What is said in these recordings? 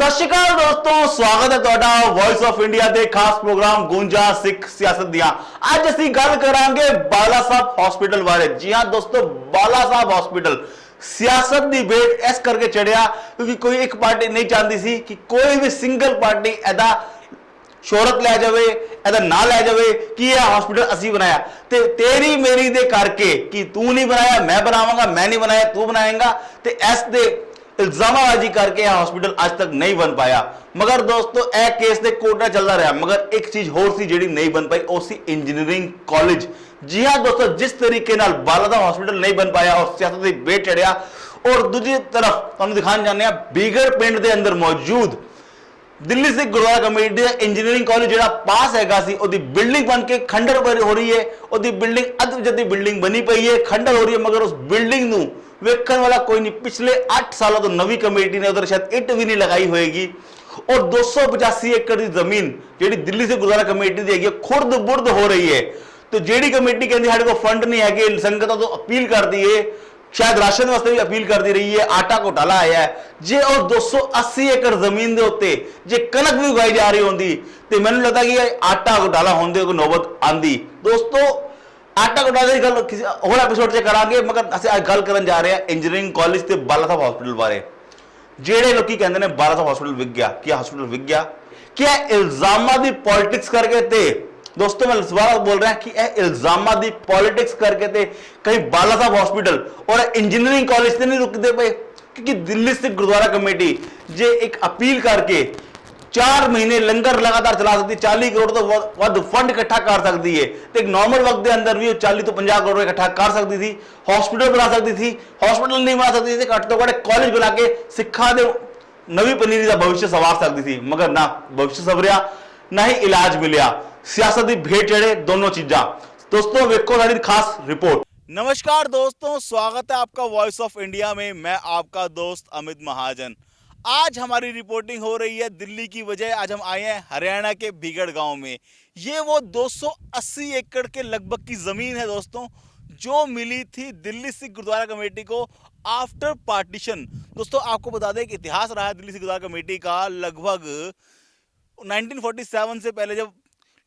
सत श्री अकाल दोस्तों, स्वागत है ਤੁਹਾਡਾ वॉइस ऑफ इंडिया ਦੇ ਖਾਸ ਪ੍ਰੋਗਰਾਮ ਗੂੰਜਾ ਸਿੱਖ ਸਿਆਸਤ ਦੀਆਂ। ਅੱਜ ਅਸੀਂ ਗੱਲ ਕਰਾਂਗੇ ਬਾਲਾ ਸਾਹਿਬ ਹਸਪੀਟਲ ਬਾਰੇ। ਜੀ ਹਾਂ ਦੋਸਤੋ, ਬਾਲਾ ਸਾਹਿਬ ਹਸਪੀਟਲ सियासत की भेंट इस करके चढ़िया क्योंकि कोई एक पार्टी नहीं चाहती सी कि कोई भी सिंगल पार्टी ऐदा शोहरत लै जाए, ऐदा ना लै जाए कि यह हॉस्पिटल असी बनाया ते तेरी मेरी दे करके कि तू नहीं बनाया मैं बनावांगा, मैं नहीं बनाया तू बनाएगा, ते इस दे इल्जामाबाजी करके यह हॉस्पिटल आज तक नहीं बन पाया। मगर दोस्तों यह केस दे कोर्ट चलता रहा, मगर एक चीज होर सी जिहड़ी नहीं बन पाई, वो सी इंजीनियरिंग कॉलेज। जी हाँ दोस्तों, जिस तरीके नाल बाला दा हॉस्पिटल नहीं बन पाया और सियासत की भेंट चढ़िया, और दूसरी तरफ तुहानूं दिखाने जाने बीगड़ पिंड के अंदर मौजूद दिल्ली सिख गुरुद्वारा कमेटी का इंजीनियरिंग कॉलेज जो पास हैगा सी, ओदी बिल्डिंग बन के खंडर हो रही है। ओदी बिल्डिंग अधजती बिल्डिंग बनी पई है, खंडर हो रही है, मगर उस बिल्डिंग नूं वेखण वाला कोई नहीं। पिछले 8 सालों तो नवी कमेटी ने उधर शायद इट भी नहीं लगाई होएगी। और 285 एकड़ की जमीन जी दिल्ली से गुरुद्वारा कमेटी की है खुर्द बुर्द हो रही है। तो जी कमेटी कहती साढ़े को फंड नहीं है कि संगत तो अपील कर दी है, शायद राशन वास्ते भी अपील कर दी रही है, आटा घोटाला आया है जे। और 280 एकड़ जमीन के उत्ते जे कनक भी उगाई जा रही होंगी तो मैंने लगता कि आटा घोटाला होने को नौबत आंदी। दोस्तों आटा घोटाले की गल किसी होर एपिसोड से करांगे, मगर असं अज गल करन जा रहे हैं इंजीनियरिंग कॉलेज ते बाला साहब हॉस्पिटल बारे। जेडे लोग कहते हैं बाला साहब हॉस्पिटल विक गया, क्या हॉस्पिटल विक गया? क्या इल्जामां दी पॉलिटिक्स करके ते दोस्तों मैं दोबारा बोल रहा कि इल्जामां दी पॉलिटिक्स करके ते कहीं बाला साहब हॉस्पिटल और इंजीनियरिंग कॉलेज से नहीं रुकते पे, क्योंकि दिल्ली सिख गुरुद्वारा कमेटी जे एक अपील करके 4 महीने लंगर लगातार चला सकती, 40 करोड़ तो वध फंड इकट्ठा कर सकती है। तो एक नॉर्मल वक्त के अंदर भी 40 तो 50 करोड़ इकट्ठा कर सकती थी, हॉस्पिटल बना सकती थी। हॉस्पिटल नहीं बना सकती थी, घट तो घट कॉलेज बना के सिखा दे नवी पनीरी का भविष्य सवार सकती थी, मगर ना भविष्य सवरिया ना ही इलाज मिलिया। सियासत की भेंट चढ़े दोनों चीजा। दोस्तों वेखो साडी खास रिपोर्ट। नमस्कार दोस्तों, स्वागत है आपका वॉइस ऑफ इंडिया में। मैं आपका दोस्त अमित महाजन। आज हमारी रिपोर्टिंग हो रही है दिल्ली की वजह। आज हम आए हैं हरियाणा के बीगड़ गांव में। ये वो 280 एकड़ के लगभग की ज़मीन है दोस्तों, जो मिली थी दिल्ली सिख गुरुद्वारा कमेटी को आफ्टर पार्टीशन। दोस्तों आपको बता दें कि इतिहास रहा है दिल्ली सिख गुरुद्वारा कमेटी का। लगभग 1947 से पहले जब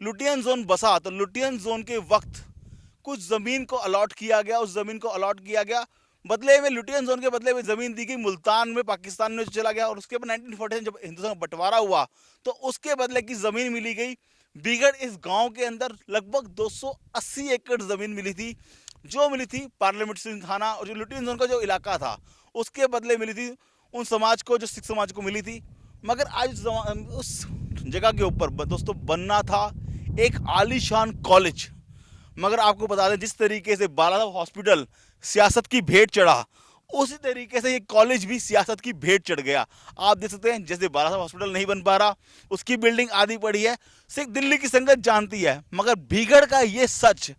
लुटियन जोन बसा, तो लुटियन जोन के वक्त कुछ ज़मीन को अलॉट किया गया। उस ज़मीन को अलॉट किया गया, बदले में लुटियन जोन के बदले में ज़मीन दी गई मुल्तान में, पाकिस्तान में चला गया। और उसके बाद 1947 जब हिंदुस्तान का बंटवारा हुआ तो उसके बदले की ज़मीन मिली गई बीगड़। इस गांव के अंदर लगभग 280 एकड़ ज़मीन मिली थी, जो मिली थी पार्लियामेंट सिंह थाना और जो लुटियन जोन का जो इलाका था उसके बदले मिली थी उन समाज को, जो सिख समाज को मिली थी। मगर आज उस जगह के ऊपर दोस्तों बनना था एक आलीशान कॉलेज। मगर आपको बता दें जिस तरीके से बाला साहब हॉस्पिटल सियासत की भेंट चढ़ा, उसी तरीके से ये कॉलेज भी सियासत की भेंट चढ़ गया। आप देख सकते हैं जैसे बाला साहब हॉस्पिटल नहीं बन पा रहा, उसकी बिल्डिंग आधी पड़ी है, सिर्फ दिल्ली की संगत जानती है। मगर बीगड़ का ये सच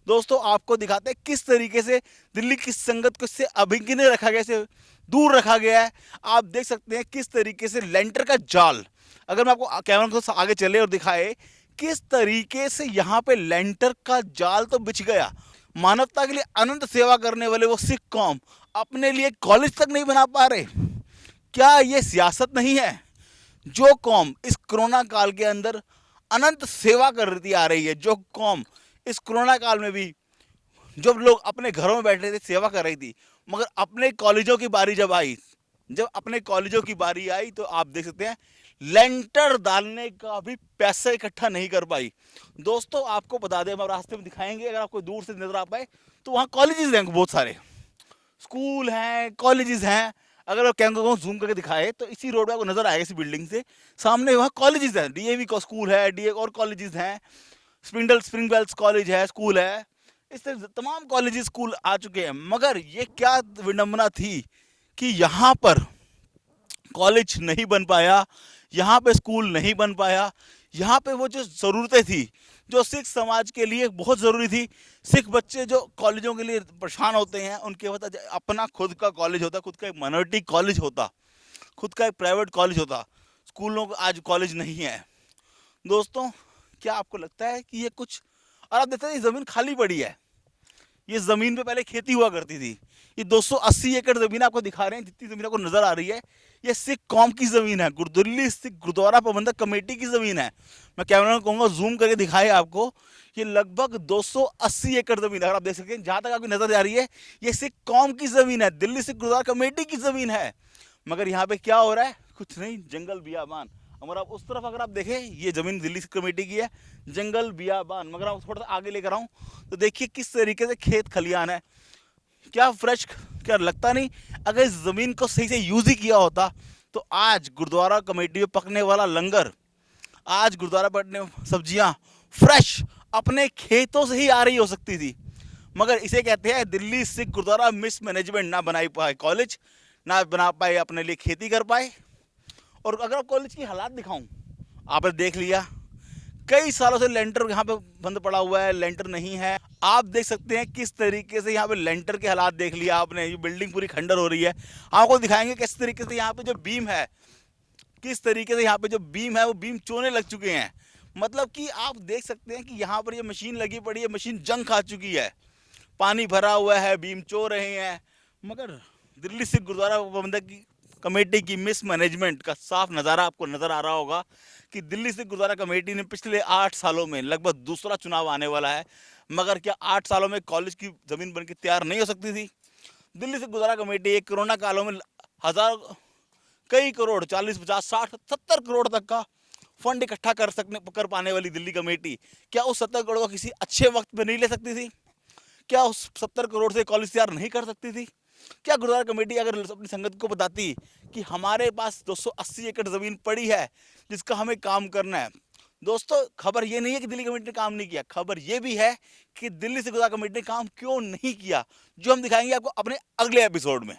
दोस्तों आपको दिखाते हैं किस तरीके से दिल्ली की संगत को इससे अभिज्ञ रखा गया, इससे दूर रखा गया है। आप देख सकते हैं किस तरीके से लेंटर का जाल, अगर मैं आपको कैमरा को आगे चले और दिखाए किस तरीके से यहाँ पे लेंटर का जाल तो बिछ गया। मानवता के लिए अनंत सेवा करने वाले वो सिख कौम अपने लिए कॉलेज तक नहीं बना पा रहे। क्या ये सियासत नहीं है? जो कौम इस कोरोना काल के अंदर अनंत सेवा करती आ रही है, जो कौम इस कोरोना काल में भी जब लोग अपने घरों में बैठे थे सेवा कर रही थी, मगर अपने कॉलेजों की बारी जब आई, जब अपने कॉलेजों की बारी आई तो आप देख सकते हैं लेंटर डालने का भी पैसा इकट्ठा नहीं कर पाई। दोस्तों आपको बता दें, हम रास्ते में दिखाएंगे, अगर आपको दूर से नजर आ पाए तो वहाँ कॉलेजेस हैं, बहुत सारे स्कूल हैं, कॉलेजेस हैं। अगर आप कैमरा को जूम करके दिखाए तो इसी रोड पे आपको नजर आएगा, इसी बिल्डिंग से सामने वहाँ कॉलेजेस हैं। डीएवी का स्कूल है, डीए और कॉलेजेस हैं, स्प्रिंगवेल्स कॉलेज है, स्कूल है, इस तरह तमाम कॉलेजेस स्कूल आ चुके हैं। मगर ये क्या विडंबना थी कि यहाँ पर कॉलेज नहीं बन पाया, यहाँ पे स्कूल नहीं बन पाया। यहाँ पे वो जो ज़रूरतें थी जो सिख समाज के लिए बहुत ज़रूरी थी, सिख बच्चे जो कॉलेजों के लिए परेशान होते हैं, उनके पास अपना खुद का कॉलेज होता, खुद का एक माइनॉरिटी कॉलेज होता, खुद का एक प्राइवेट कॉलेज होता। स्कूलों का आज कॉलेज नहीं है। दोस्तों क्या आपको लगता है कि ये कुछ, और आप देखते हैं ये ज़मीन खाली पड़ी है, ये ज़मीन पे पहले खेती हुआ करती थी। ये 280 एकड़ ज़मीन आपको दिखा रहे हैं, जितनी ज़मीन आपको नज़र आ रही है ये सिख कौम की जमीन है, दिल्ली सिख गुरुद्वारा प्रबंधक कमेटी की जमीन है। मैं कैमरा को कहूंगा जूम करके दिखाए आपको, ये लगभग 280 एकड़ जमीन है। अगर आप देख सकते हैं जहां तक आपकी नजर जा रही है, ये सिख कौम की जमीन है, दिल्ली सिख गुरुद्वारा कमेटी की जमीन है। मगर यहाँ पे क्या हो रहा है? कुछ नहीं, जंगल बियाबान। अगर आप उस तरफ अगर आप देखें, ये जमीन दिल्ली सिख कमेटी की है, जंगल बियाबान। मगर आप थोड़ा सा आगे लेकर आऊं तो देखिए किस तरीके से खेत खलियान है, क्या फ्रेश। क्या लगता नहीं अगर इस जमीन को सही से यूज ही किया होता तो आज गुरुद्वारा कमेटी में पकने वाला लंगर, आज गुरुद्वारा पकने सब्जियां फ्रेश अपने खेतों से ही आ रही हो सकती थी। मगर इसे कहते हैं दिल्ली सिख गुरुद्वारा मिसमैनेजमेंट। ना बना पाए कॉलेज, ना बना पाए अपने लिए खेती कर पाए। और अगर आप कॉलेज की हालात दिखाऊं, आपने देख लिया कई सालों से लेंटर यहाँ पे बंद पड़ा हुआ है, लेंटर नहीं है। आप देख सकते हैं किस तरीके से यहाँ पे लेंटर के हालात देख लिया आपने, ये बिल्डिंग पूरी खंडर हो रही है। आपको दिखाएंगे किस तरीके से यहाँ पे जो बीम है, किस तरीके से यहाँ पे जो बीम है वो बीम चोने लग चुके हैं। मतलब कि आप देख सकते हैं कि यहाँ पर ये मशीन लगी पड़ी है, मशीन जंग खा चुकी है, पानी भरा हुआ है, बीम चो रहे हैं। मगर दिल्ली सिख गुरुद्वारा प्रबंधक की कमेटी की मिसमैनेजमेंट का साफ नज़ारा आपको नज़र आ रहा होगा कि दिल्ली सिख गुरुद्वारा कमेटी ने पिछले 8 सालों में, लगभग दूसरा चुनाव आने वाला है, मगर क्या 8 सालों में कॉलेज की ज़मीन बनकर तैयार नहीं हो सकती थी? दिल्ली सिख गुरुद्वारा कमेटी एक कोरोना कालों में हजार कई करोड़, 40, 50, 60, 70 करोड़ तक का फंड इकट्ठा कर पाने वाली दिल्ली कमेटी, क्या उस 70 करोड़ को किसी अच्छे वक्त पे नहीं ले सकती थी? क्या उस 70 करोड़ से कॉलेज तैयार नहीं कर सकती थी? क्या गुरुद्वारा कमेटी अगर अपनी संगत को बताती कि हमारे पास 280 एकड़ जमीन पड़ी है जिसका हमें काम करना है? दोस्तों, खबर ये नहीं है कि दिल्ली कमेटी ने काम नहीं किया, खबर ये भी है कि दिल्ली से गुरुद्वारा कमेटी ने काम क्यों नहीं किया, जो हम दिखाएंगे आपको अपने अगले एपिसोड में।